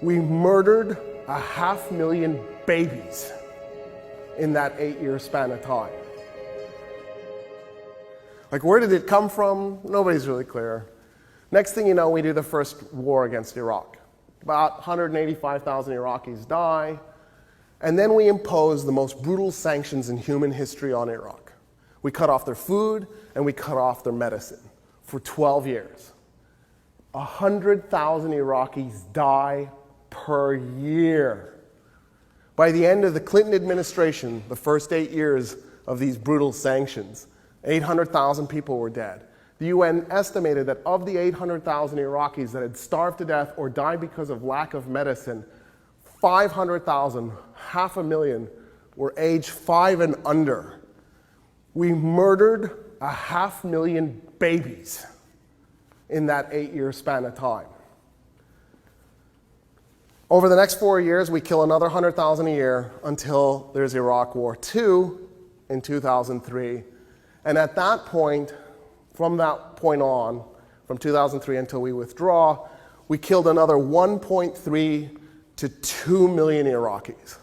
We murdered 500,000 babies in that 8-year span of time. Like, where did it come from? Nobody's really clear. Next thing you know, we do the first war against Iraq. About 185,000 Iraqis die, and then we impose the most brutal sanctions in human history on Iraq. We cut off their food, and we cut off their medicine for 12 years. 100,000 Iraqis die per year. By the end of the Clinton administration, the first 8 years of these brutal sanctions, 800,000 people were dead. The UN estimated that of the 800,000 Iraqis that had starved to death or died because of lack of medicine, 500,000, 500,000, were age 5 and under. We murdered 500,000 babies in that 8-year span of time. Over the next 4 years, we kill another 100,000 a year until there's Iraq War II in 2003. And at that point, from that point on, from 2003 until we withdraw, we killed another 1.3 to 2 million Iraqis.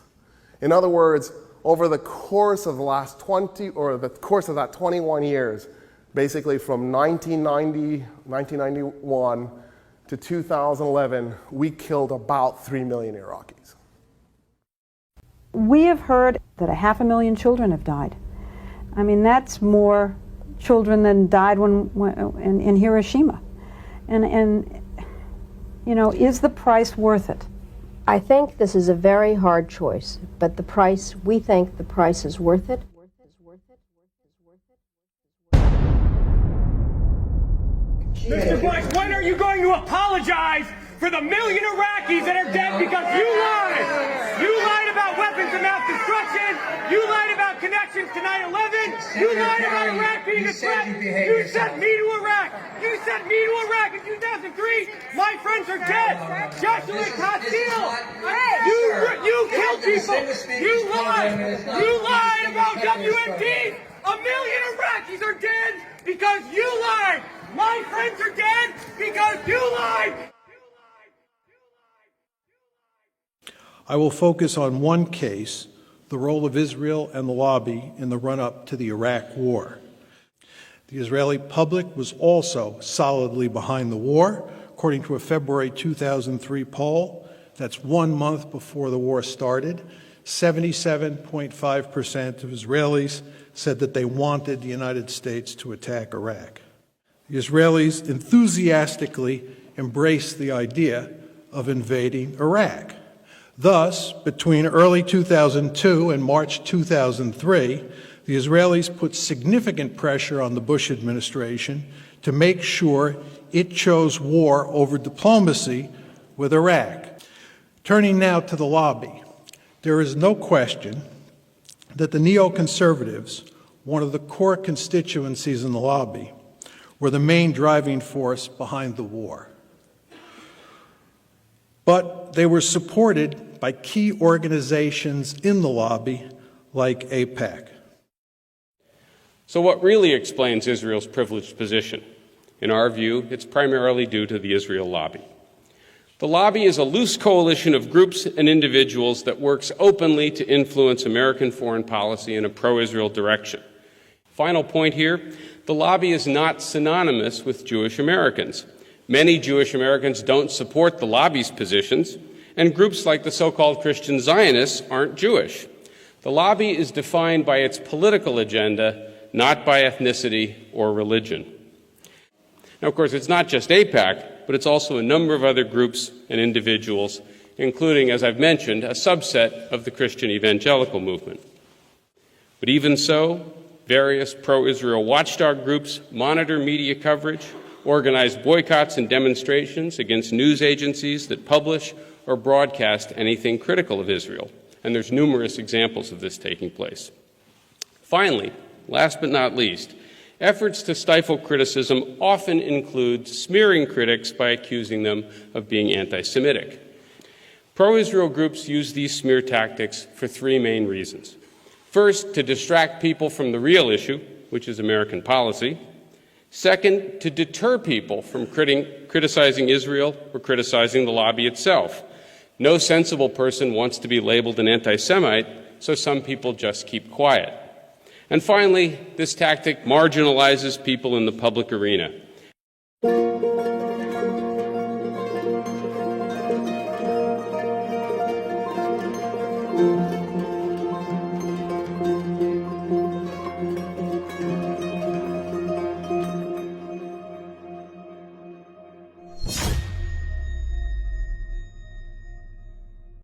In other words, over the course of the last 20, or the course of that 21 years, basically from 1991 to 2011, we killed about 3 million Iraqis. We have heard that 500,000 children have died. I mean, that's more children than died in Hiroshima. And you know, is the price worth it? I think this is a very hard choice, but the price, we think the price is worth it. Mr. Bush, when are you going to apologize for the million Iraqis that are dead because you lied? You lied about weapons of mass destruction. You lied about connections to 9/11. You lied about Iraq being a threat. You sent me to Iraq. You sent me to Iraq in 2003. My friends are dead. Joshua Castile. You killed people. You lied. You lied about WMD. 1 million Iraqis are dead because you lied. My friends are dead because you lied. I will focus on one case, the role of Israel and the lobby in the run-up to the Iraq War. The Israeli public was also solidly behind the war, according to a February 2003 poll. That's 1 month before the war started. 77.5% of Israelis said that they wanted the United States to attack Iraq. The Israelis enthusiastically embraced the idea of invading Iraq. Thus, between early 2002 and March 2003, the Israelis put significant pressure on the Bush administration to make sure it chose war over diplomacy with Iraq. Turning now to the lobby, there is no question that the neoconservatives, one of the core constituencies in the lobby, were the main driving force behind the war. But they were supported by key organizations in the lobby, like AIPAC. So what really explains Israel's privileged position? In our view, it's primarily due to the Israel lobby. The lobby is a loose coalition of groups and individuals that works openly to influence American foreign policy in a pro-Israel direction. Final point here, the lobby is not synonymous with Jewish Americans. Many Jewish Americans don't support the lobby's positions, and groups like the so-called Christian Zionists aren't Jewish. The lobby is defined by its political agenda, not by ethnicity or religion. Now, of course, it's not just AIPAC, but it's also a number of other groups and individuals, including, as I've mentioned, a subset of the Christian evangelical movement. But even so, various pro-Israel watchdog groups monitor media coverage, organize boycotts and demonstrations against news agencies that publish or broadcast anything critical of Israel. And there's numerous examples of this taking place. Finally, last but not least, efforts to stifle criticism often include smearing critics by accusing them of being anti-Semitic. Pro-Israel groups use these smear tactics for three main reasons. First, to distract people from the real issue, which is American policy. Second, to deter people from criticizing Israel or criticizing the lobby itself. No sensible person wants to be labeled an anti-Semite, so some people just keep quiet. And finally, this tactic marginalizes people in the public arena.